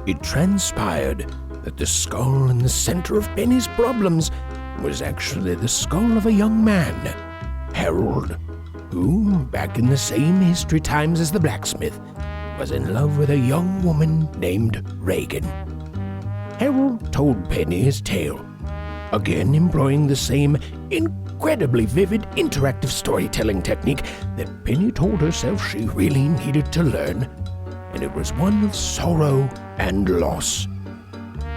It transpired that the skull in the center of Penny's problems was actually the skull of a young man, Harold, who, back in the same history times as the blacksmith, was in love with a young woman named Reagan. Harold told Penny his tale, again employing the same incredibly vivid interactive storytelling technique that Penny told herself she really needed to learn, and it was one of sorrow and loss.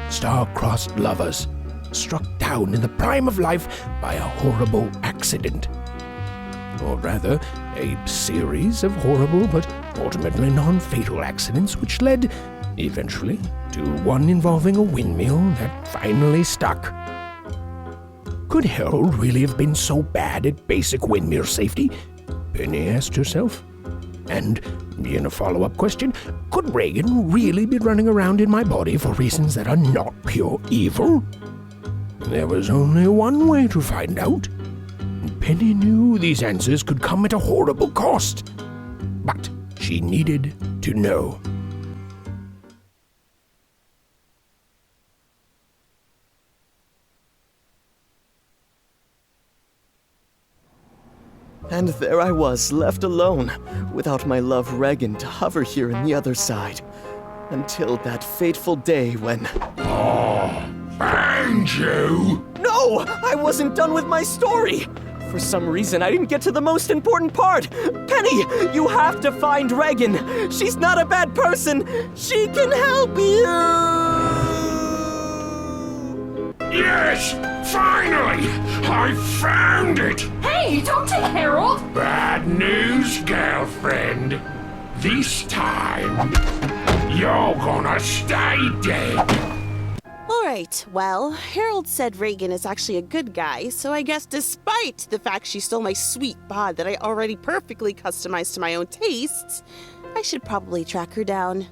Star-crossed lovers struck down in the prime of life by a horrible accident. Or rather, a series of horrible but ultimately non-fatal accidents which led, eventually, to one involving a windmill that finally stuck. Could Harold really have been so bad at basic windmill safety? Penny asked herself. And, in a follow-up question, could Reagan really be running around in my body for reasons that are not pure evil? There was only one way to find out. Penny knew these answers could come at a horrible cost. But she needed to know. And there I was, left alone, without my love Reagan to hover here on the other side. Until that fateful day when... Found you! No! I wasn't done with my story! For some reason, I didn't get to the most important part! Penny, you have to find Reagan! She's not a bad person! She can help you! Yes! Finally! I found it! Hey, don't take Harold! Bad news, girlfriend. This time, you're gonna stay dead. Alright, well, Harold said Reagan is actually a good guy, so I guess despite the fact she stole my sweet bod that I already perfectly customized to my own tastes, I should probably track her down.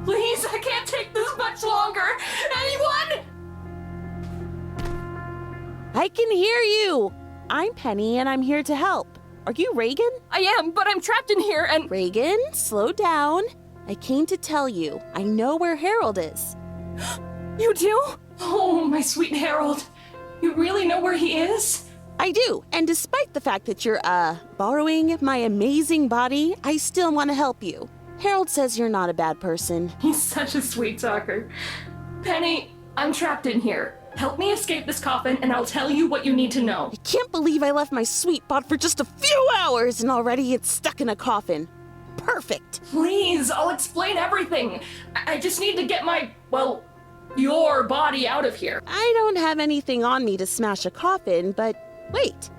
Please, I can't take this much longer! Anyone? I can hear you! I'm Penny and I'm here to help. Are you Reagan? I am, but I'm trapped in here and... Reagan, slow down. I came to tell you, I know where Harold is. You do? Oh, my sweet Harold. You really know where he is? I do, and despite the fact that you're, borrowing my amazing body, I still want to help you. Harold says you're not a bad person. He's such a sweet talker. Penny, I'm trapped in here. Help me escape this coffin and I'll tell you what you need to know. I can't believe I left my sweet bot for just a few hours and already it's stuck in a coffin. Perfect. Please, I'll explain everything. I just need to get your body out of here. I don't have anything on me to smash a coffin, but wait.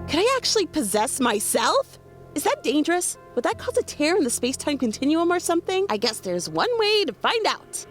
Could I actually possess myself? Is that dangerous? Would that cause a tear in the space-time continuum or something? I guess there's one way to find out.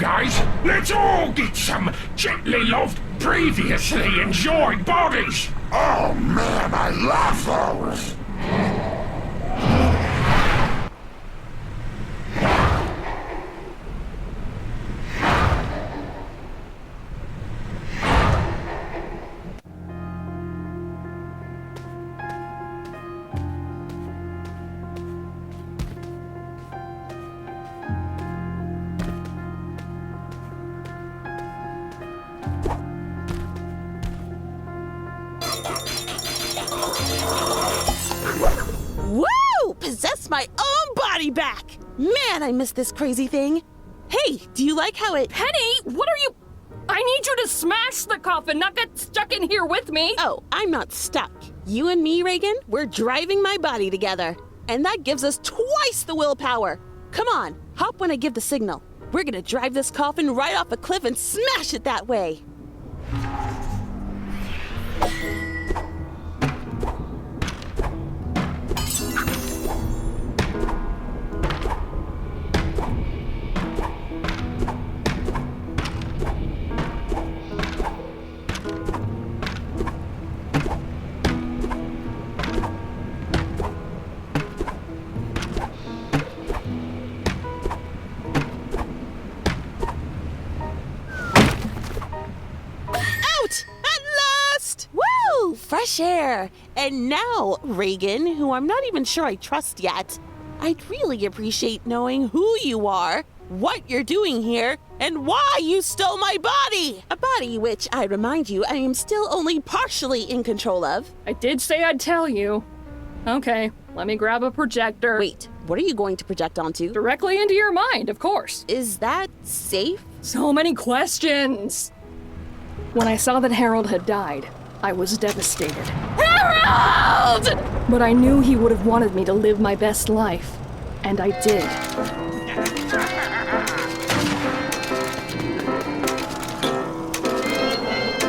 guys. Let's all get some gently loved, previously enjoyed bodies. Oh man, I love those. Woo! Possess my own body back! Man, I miss this crazy thing. Hey, do you like how it... Penny, what are you? I need you to smash the coffin, not get stuck in here with me. Oh, I'm not stuck. You and me, Reagan, we're driving my body together. And that gives us twice the willpower. Come on, hop when I give the signal. We're gonna drive this coffin right off a cliff and smash it that way. Fresh air. And now, Reagan, who I'm not even sure I trust yet, I'd really appreciate knowing who you are, what you're doing here, and why you stole my body. A body which, I remind you, I am still only partially in control of. I did say I'd tell you. Okay, let me grab a projector. Wait, what are you going to project onto? Directly into your mind, of course. Is that safe? So many questions. When I saw that Harold had died, I was devastated. Harold! But I knew he would have wanted me to live my best life. And I did.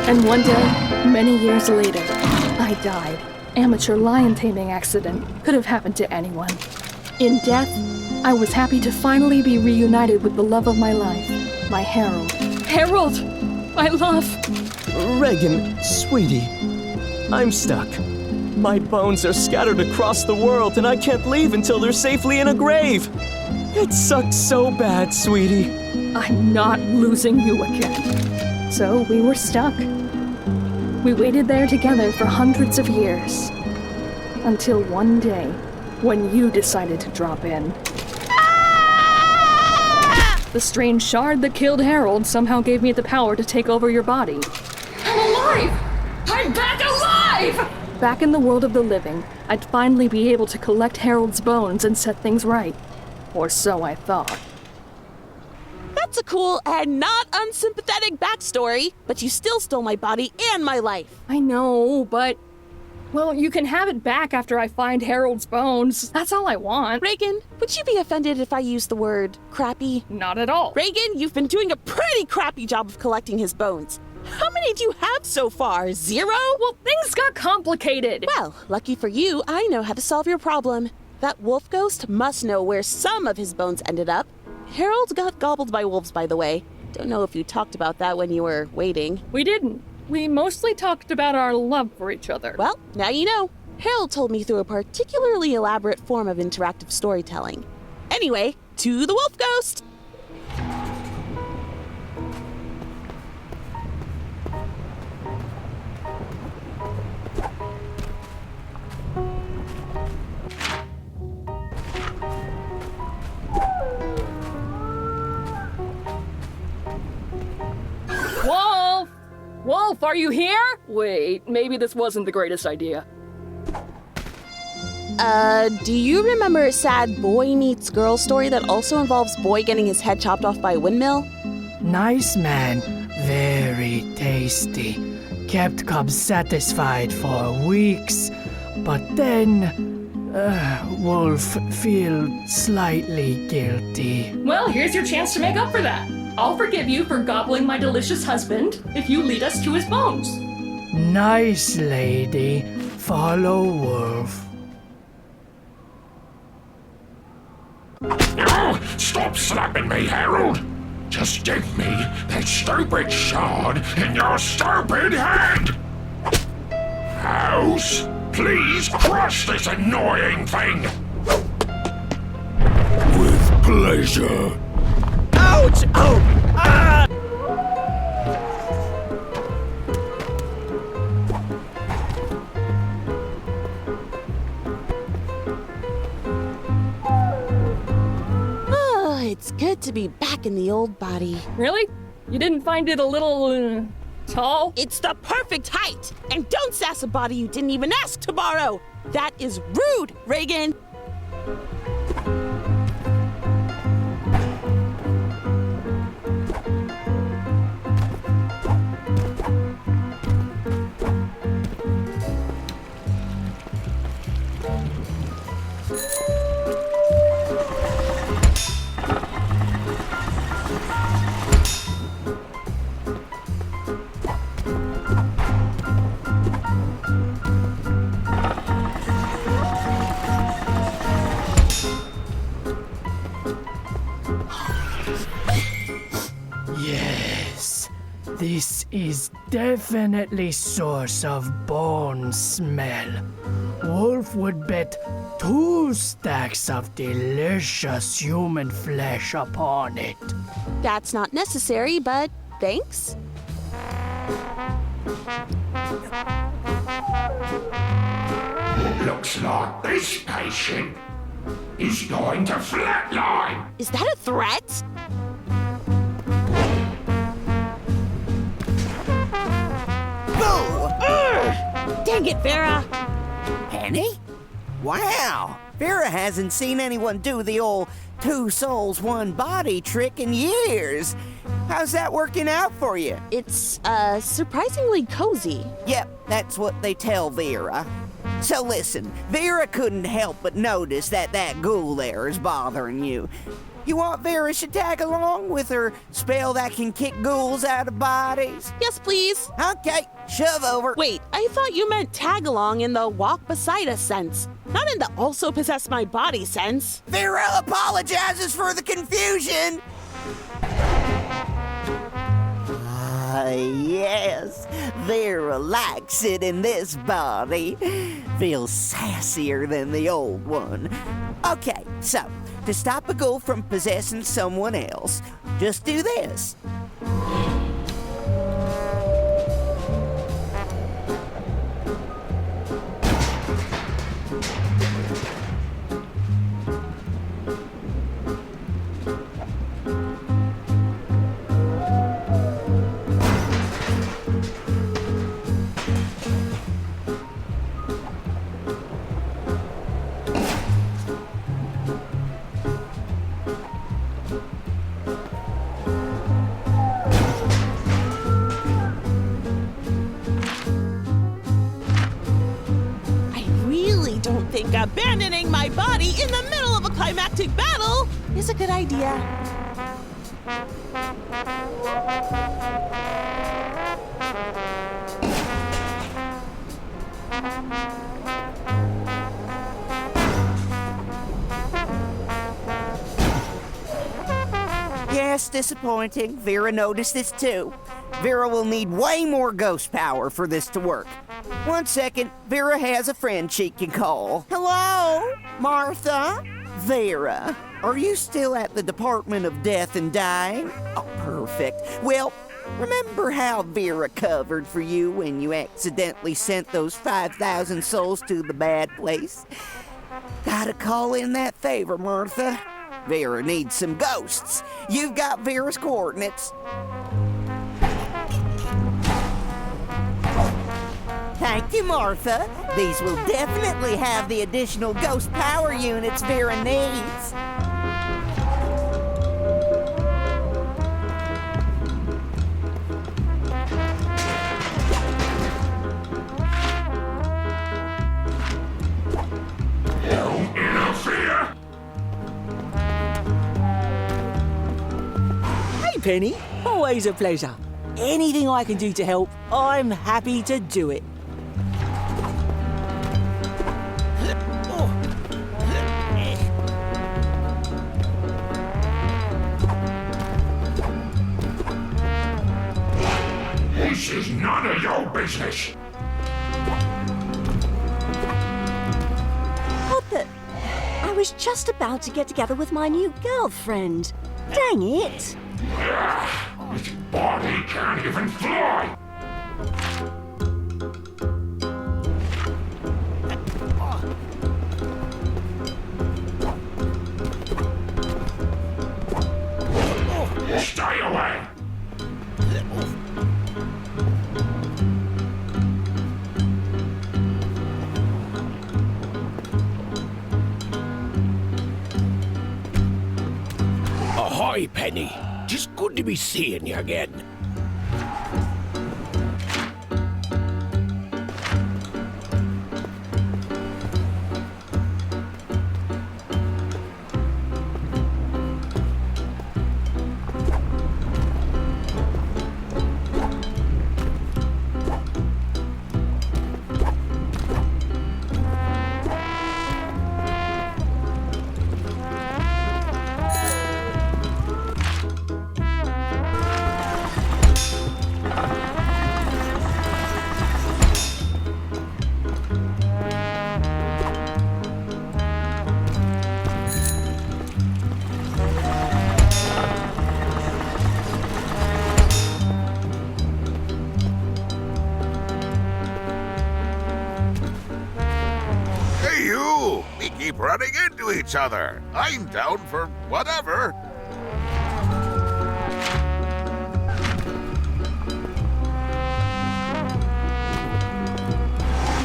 And one day, many years later, I died. Amateur lion taming accident. Could have happened to anyone. In death, I was happy to finally be reunited with the love of my life, my Harold. Harold! My love! Reagan, sweetie, I'm stuck. My bones are scattered across the world and I can't leave until they're safely in a grave. It sucks so bad, sweetie. I'm not losing you again. So we were stuck. We waited there together for hundreds of years. Until one day, when you decided to drop in. The strange shard that killed Harold somehow gave me the power to take over your body. I'm alive! I'm back alive! Back in the world of the living, I'd finally be able to collect Harold's bones and set things right. Or so I thought. That's a cool and not unsympathetic backstory, but you still stole my body and my life. I know, but... Well, you can have it back after I find Harold's bones. That's all I want. Reagan, would you be offended if I used the word crappy? Not at all. Reagan, you've been doing a pretty crappy job of collecting his bones. How many do you have so far? 0? Well, things got complicated. Well, lucky for you, I know how to solve your problem. That wolf ghost must know where some of his bones ended up. Harold got gobbled by wolves, by the way. Don't know if you talked about that when you were waiting. We didn't. We mostly talked about our love for each other. Well, now you know. Harold told me through a particularly elaborate form of interactive storytelling. Anyway, to the wolf ghost! Wolf! Wolf, are you here? Wait, maybe this wasn't the greatest idea. Do you remember a sad boy meets girl story that also involves boy getting his head chopped off by a windmill? Nice man, very tasty. Kept cubs satisfied for weeks, but then Wolf feel slightly guilty. Well, here's your chance to make up for that. I'll forgive you for gobbling my delicious husband if you lead us to his bones. Nice lady, follow Wolf. Oh, stop slapping me, Harold! Just give me that stupid shard in your stupid head! House, please crush this annoying thing! With pleasure. Ouch! Oh! Ah! Oh, it's good to be back in the old body. Really? You didn't find it a little tall? It's the perfect height! And don't sass a body you didn't even ask to borrow! That is rude, Reagan! Yes, this is definitely source of bone smell. Wolf would bet 2 stacks of delicious human flesh upon it. That's not necessary, but thanks. Looks like this patient is going to flatline. Is that a threat? Boo! Dang it, Vera! Penny? Wow! Vera hasn't seen anyone do the old 2 souls, 1 body trick in years. How's that working out for you? It's, surprisingly cozy. Yep, that's what they tell Vera. So listen, Vera couldn't help but notice that ghoul there is bothering you. You want Vera to tag along with her spell that can kick ghouls out of bodies? Yes, please. Okay, shove over. Wait, I thought you meant tag along in the walk beside us sense, not in the also possess my body sense. Vera apologizes for the confusion. Yes, Vera likes it in this body. Feels sassier than the old one. Okay, so, to stop a ghoul from possessing someone else, just do this. I really don't think abandoning my body in the middle of a climactic battle is a good idea. Yes, disappointing. Vera noticed this too. Vera will need way more ghost power for this to work. 1 second, Vera has a friend she can call. Hello, Martha? Vera, are you still at the Department of Death and Dying? Oh, perfect. Well, remember how Vera covered for you when you accidentally sent those 5,000 souls to the bad place? Gotta call in that favor, Martha. Vera needs some ghosts. You've got Vera's coordinates. Thank you, Martha. These will definitely have the additional ghost power units Vera needs. Don't interfere! Hey, Penny. Always a pleasure. Anything I can do to help, I'm happy to do it. business. What the? I was just about to get together with my new girlfriend. Dang it! His body can't even fly. Stay away. Ahoy, Penny. Just good to be seeing you again. Hey, you! We keep running into each other. I'm down for whatever.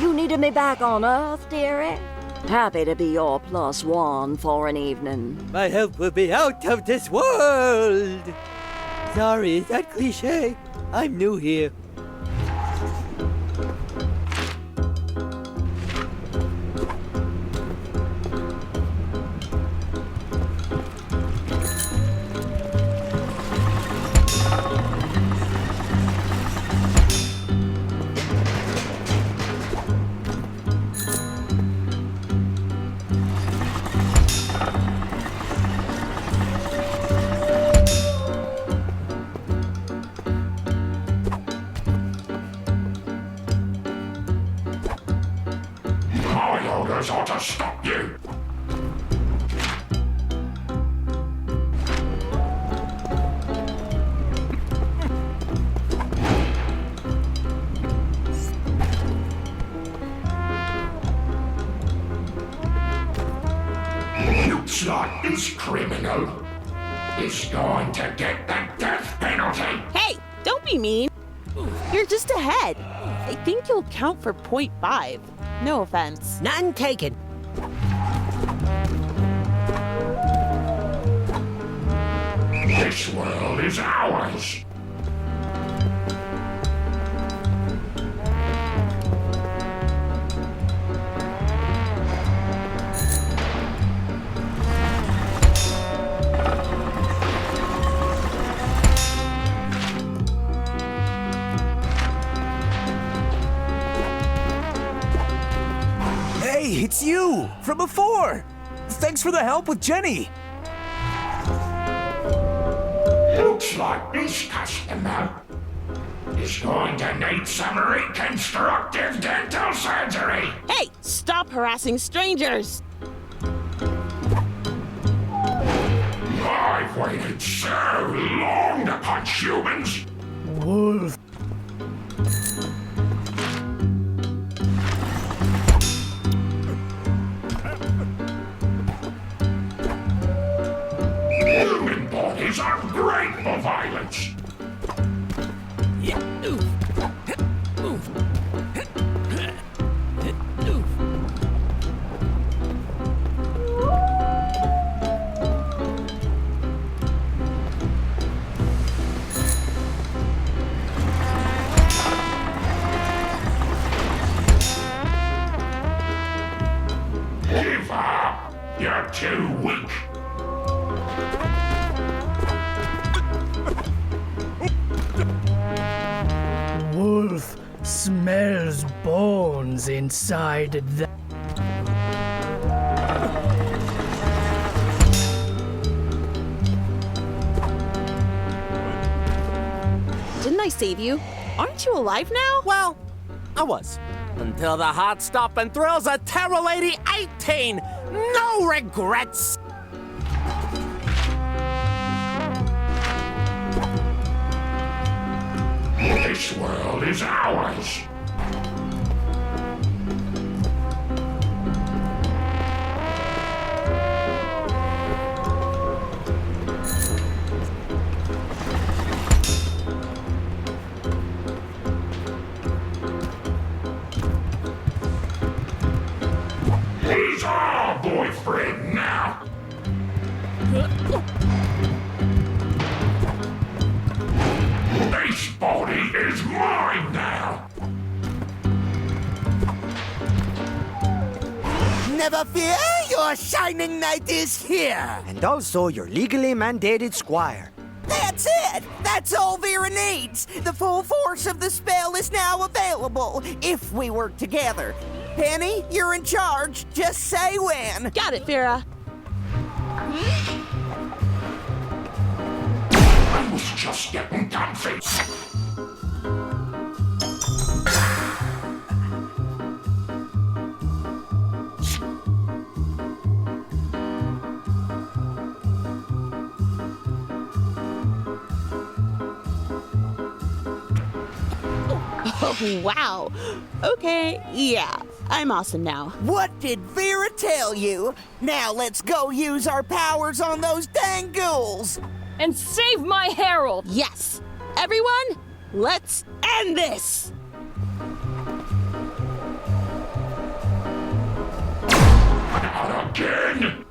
You needed me back on Earth, dearie? Happy to be your +1 for an evening. My help will be out of this world! Sorry, is that cliche? I'm new here. My orders are to stop you. Looks like this criminal is going to get the death penalty. Hey, don't be mean. You're just ahead. I think you'll count for 0.5. No offense. None taken. This world is ours. Hey, it's you! From before! Thanks for the help with Jenny! Looks like this customer is going to need some reconstructive dental surgery. Hey, stop harassing strangers! I've waited so long to punch humans. Wolf. Human bodies are great for violence. Give up. You're too weak. Wolf smells bones inside that. Didn't I save you? Aren't you alive now? Well, I was. Until the hot stop and thrills of Terra Lady 18. No regrets. This world is ours. He's our boyfriend now. This body is mine now. Never fear, your shining knight is here. And also your legally mandated squire. That's it! That's all Vera needs! The full force of the spell is now available, if we work together. Penny, you're in charge. Just say when. Got it, Vera. I was just getting comfy. Oh, wow. Okay, yeah. I'm awesome now. What did Vera tell you? Now let's go use our powers on those dang ghouls. And save my Harold! Yes. Everyone, let's end this. Not again.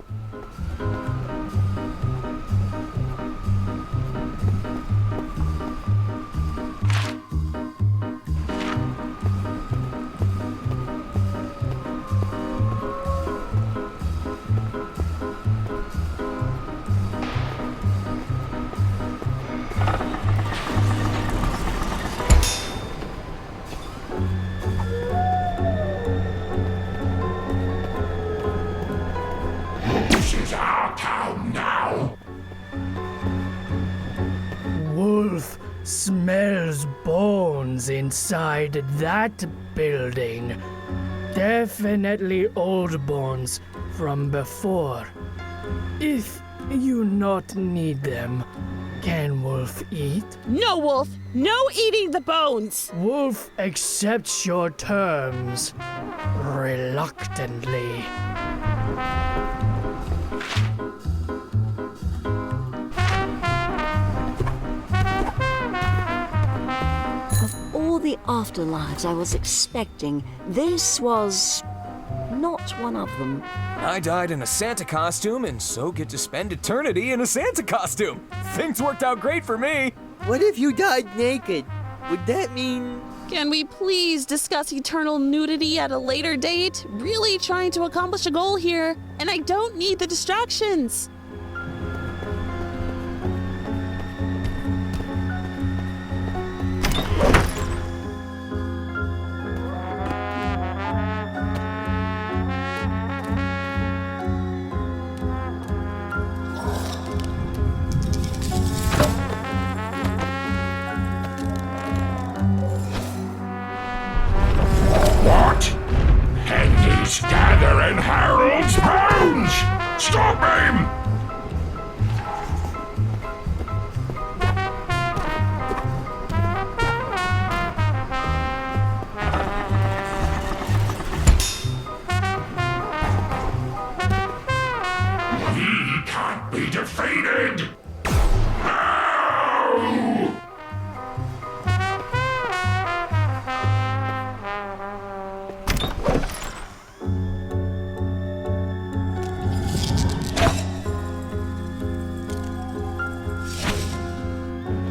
This is our town now. Wolf smells bones inside that building. Definitely old bones from before. If you not need them, can Wolf eat? No, Wolf. No eating the bones. Wolf accepts your terms reluctantly. Of all the afterlives I was expecting, this was not one of them. I died in a Santa costume and so get to spend eternity in a Santa costume. Things worked out great for me. What if you died naked? Would that mean... Can we please discuss eternal nudity at a later date? Really trying to accomplish a goal here, and I don't need the distractions. What? Henry's gathering Harold's bones! Stop him! He can't be defeated! No!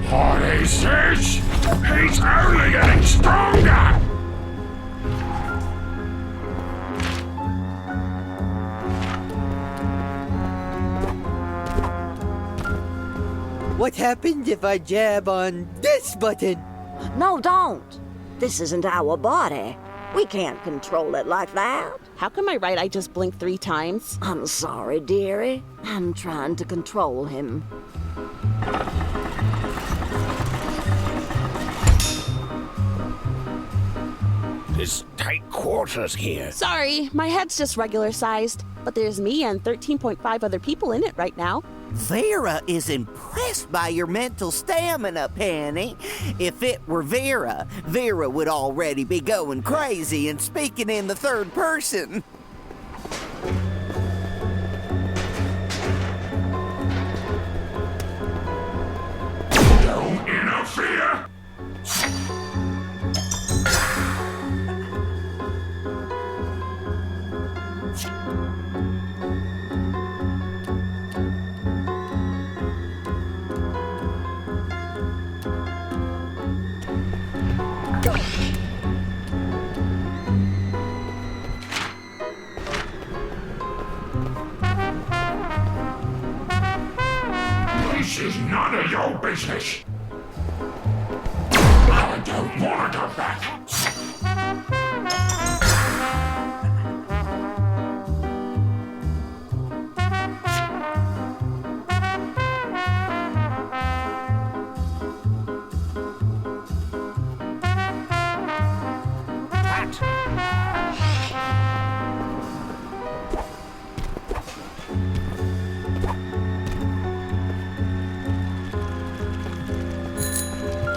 What is this? He's only getting stronger! What happened if I jab on this button? No, don't. This isn't our body. We can't control it like that. How come my right eye just blinked 3 times? I'm sorry, dearie. I'm trying to control him. tight quarters here. Sorry, my head's just regular sized. But there's me and 13.5 other people in it right now. Vera is impressed by your mental stamina, Penny. If it were Vera, Vera would already be going crazy and speaking in the third person. Don't interfere! This is none of your business. I don't want to go back.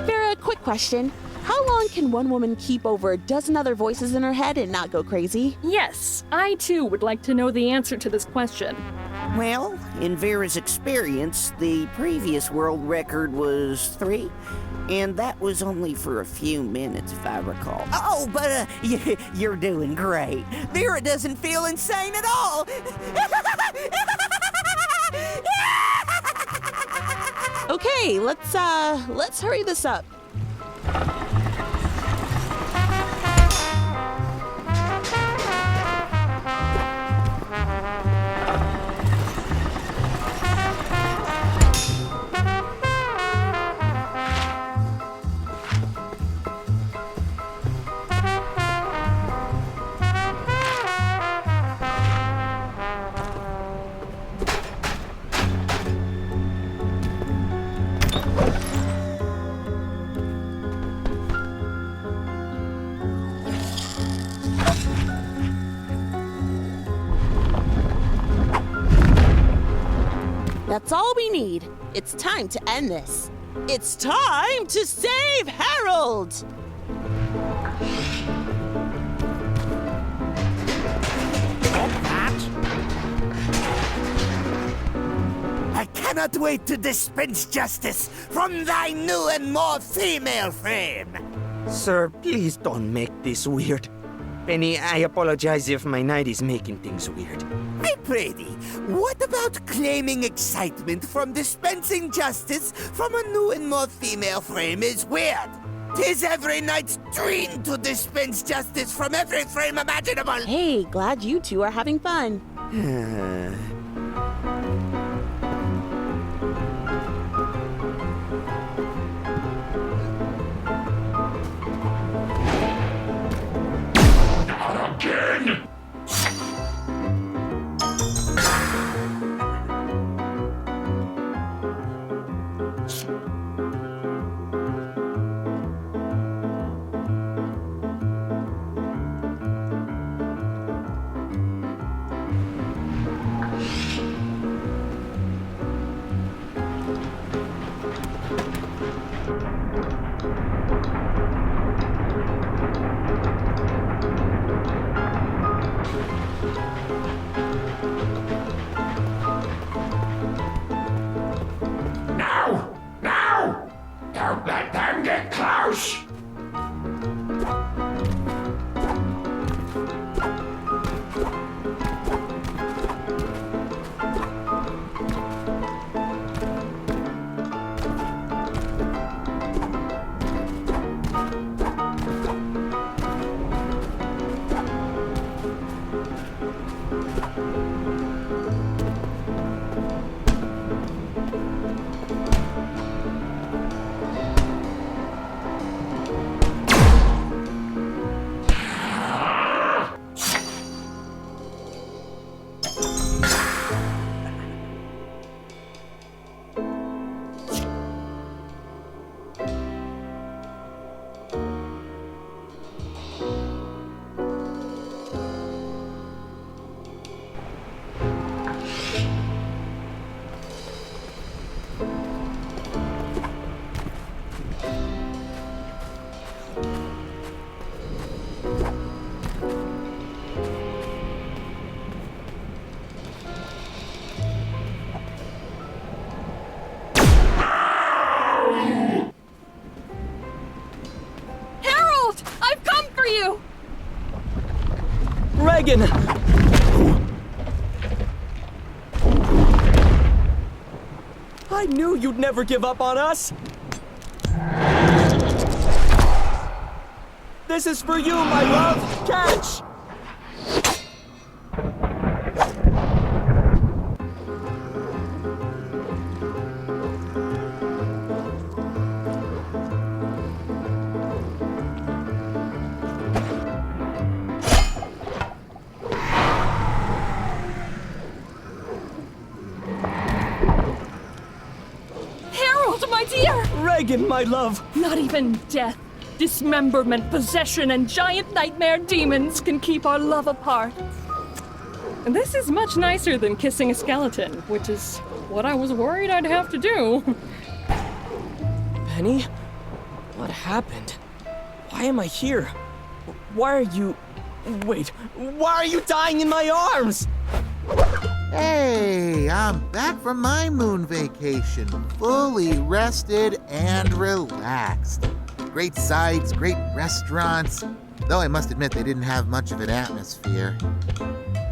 Vera, quick question. How long can one woman keep over a dozen other voices in her head and not go crazy? Yes, I too would like to know the answer to this question. Well, in Vera's experience, the previous world record was 3, and that was only for a few minutes, if I recall. Oh, but you're doing great. Vera doesn't feel insane at all. Okay, let's hurry this up. That's all we need. It's time to end this. It's time to save Harold! I cannot wait to dispense justice from thy new and more female frame. Sir, please don't make this weird. Penny, I apologize if my night is making things weird. Hey, Brady, what about claiming excitement from dispensing justice from a new and more female frame is weird? 'Tis every night's dream to dispense justice from every frame imaginable. Hey, glad you two are having fun. Not again! Now! Now! Don't let them get close! Reagan! I knew you'd never give up on us! This is for you, my love! Catch! My dear! Reagan, my love! Not even death, dismemberment, possession, and giant nightmare demons can keep our love apart. This is much nicer than kissing a skeleton, which is what I was worried I'd have to do. Penny? What happened? Why am I here? Why are you... Wait, why are you dying in my arms? Hey, I'm back from my moon vacation, fully rested and relaxed. Great sights, great restaurants, though I must admit they didn't have much of an atmosphere.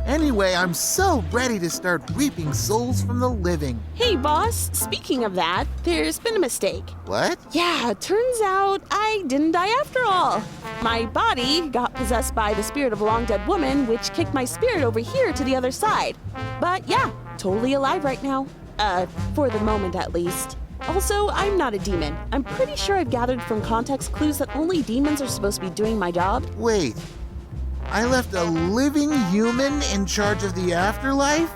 Anyway, I'm so ready to start reaping souls from the living. Hey, boss, speaking of that, there's been a mistake. What? Yeah, turns out I didn't die after all. My body got possessed by the spirit of a long-dead woman, which kicked my spirit over here to the other side. But yeah, totally alive right now. For the moment at least. Also, I'm not a demon. I'm pretty sure I've gathered from context clues that only demons are supposed to be doing my job. Wait, I left a living human in charge of the afterlife?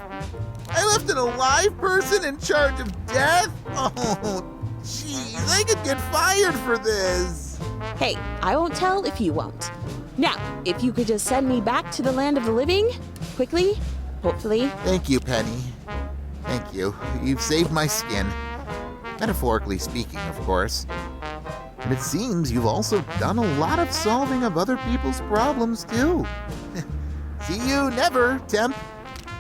I left an alive person in charge of death? Oh, jeez, I could get fired for this. Hey, I won't tell if you won't. Now, if you could just send me back to the land of the living, quickly, hopefully. Thank you, Penny. Thank you. You've saved my skin. Metaphorically speaking, of course. And it seems you've also done a lot of solving of other people's problems, too. See you never, Temp.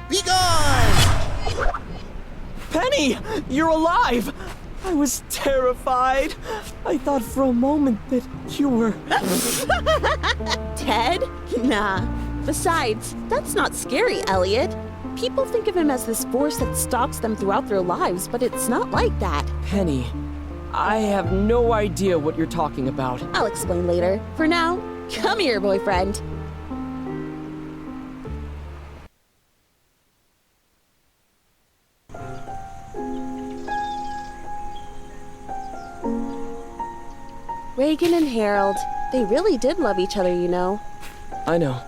Be gone! Penny! You're alive! I was terrified. I thought for a moment that you were... Ted? Nah. Besides, that's not scary, Elliot. People think of him as this force that stalks them throughout their lives, but it's not like that. Penny, I have no idea what you're talking about. I'll explain later. For now, come here, boyfriend. Reagan and Harold, they really did love each other, you know. I know.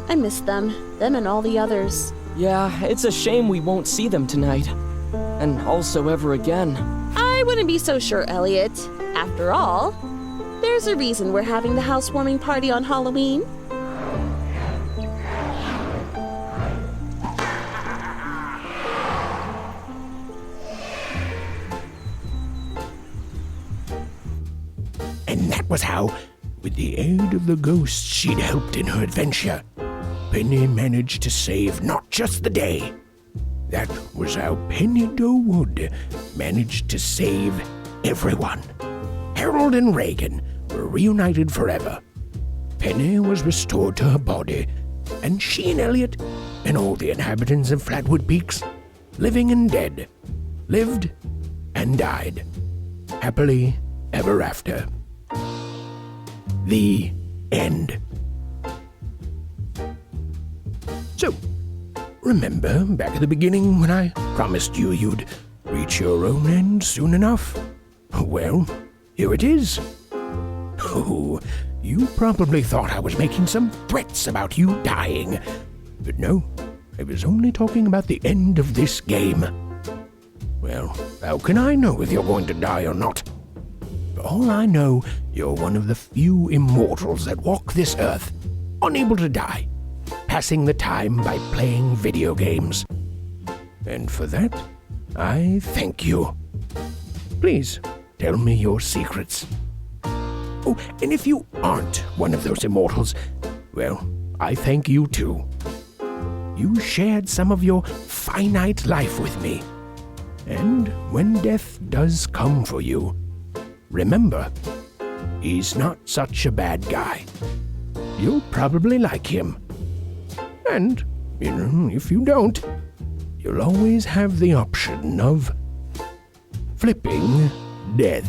I miss them and all the others. Yeah, it's a shame we won't see them tonight. And also ever again. I wouldn't be so sure, Elliot. After all, there's a reason we're having the housewarming party on Halloween. And that was how, with the aid of the ghosts she'd helped in her adventure, Penny managed to save not just the day. That was how Penny Doe-Wood managed to save everyone. Harold and Reagan were reunited forever. Penny was restored to her body, and she and Elliot, and all the inhabitants of Flatwood Peaks, living and dead, lived and died, happily ever after. The end. So, remember back at the beginning when I promised you you'd reach your own end soon enough? Well, here it is. Oh, you probably thought I was making some threats about you dying. But no, I was only talking about the end of this game. Well, how can I know if you're going to die or not? For all I know, you're one of the few immortals that walk this earth, unable to die, passing the time by playing video games. And for that, I thank you. Please, tell me your secrets. Oh, and if you aren't one of those immortals, well, I thank you too. You shared some of your finite life with me. And when death does come for you, remember, He's not such a bad guy. You'll probably like him. And, if you don't, you'll always have the option of flipping death.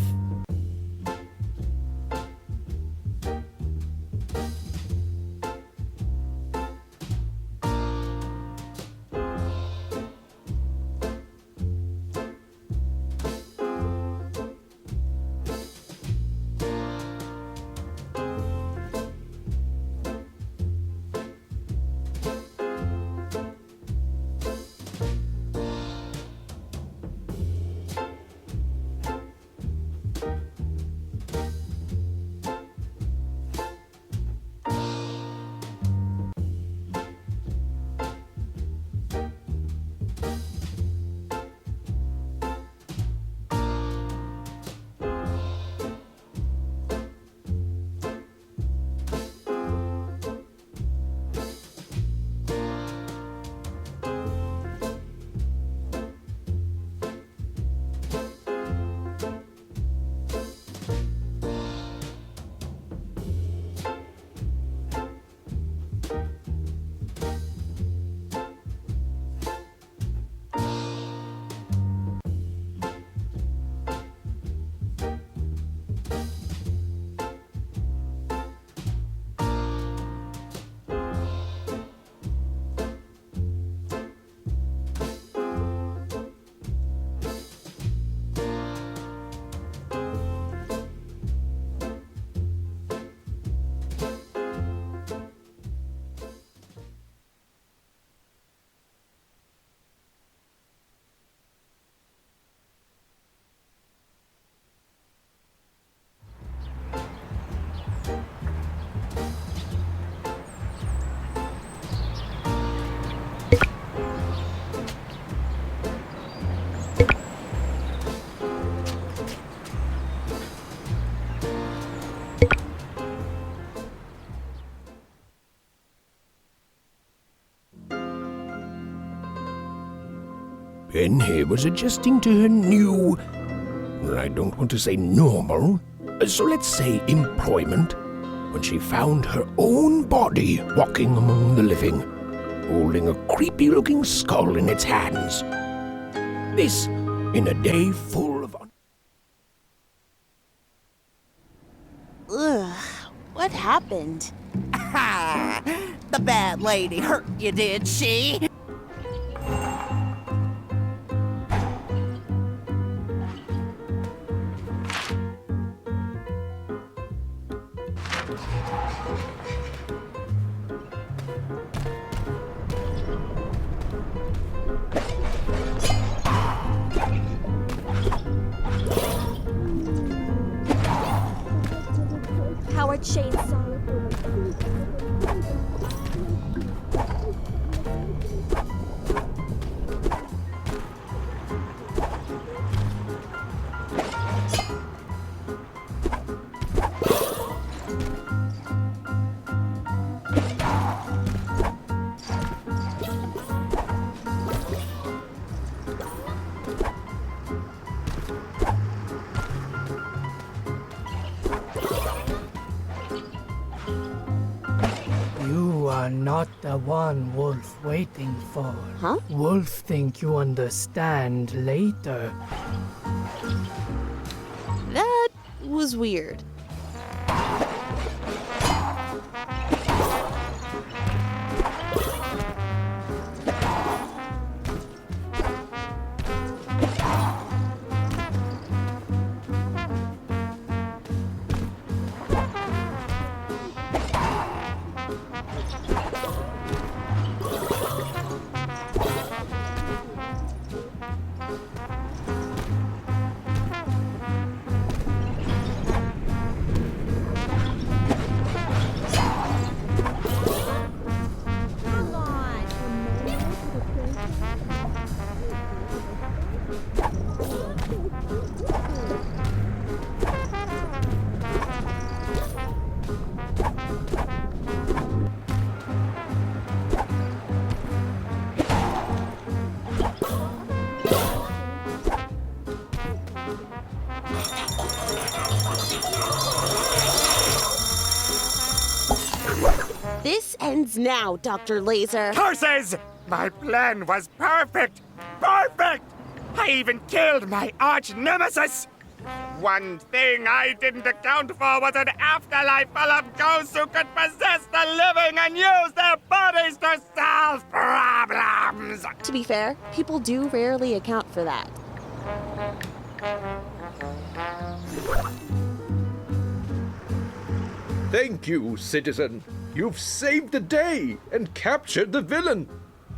Penny was adjusting to her new, I don't want to say normal, so let's say employment, when she found her own body walking among the living, holding a creepy-looking skull in its hands. This in a day full of... Ugh, what happened? The bad lady hurt you, did she? Howard chainsaw. Not the one Wolf waiting for. Huh? Wolf think you understand later. That was weird. This ends now, Dr. Laser. Curses! My plan was perfect! Perfect! I even killed my arch nemesis! One thing I didn't account for was an afterlife full of ghosts who could possess the living and use their bodies to solve problems! To be fair, people do rarely account for that. Thank you, citizen. You've saved the day and captured the villain.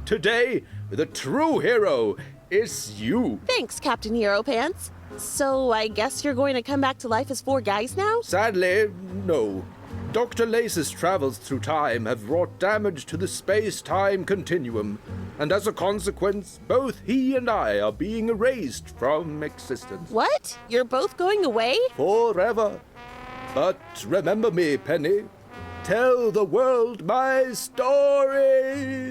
Today, the true hero is you. Thanks, Captain Hero Pants. So I guess you're going to come back to life as 4 guys now? Sadly, no. Dr. Lace's travels through time have wrought damage to the space-time continuum, and as a consequence, both he and I are being erased from existence. What? You're both going away? Forever. But remember me, Penny. Tell the world my story.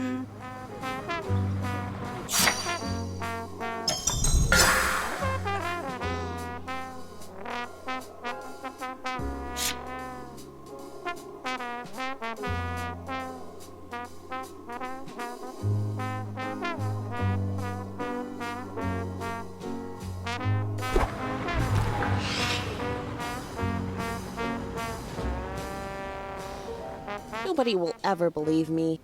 Nobody will ever believe me.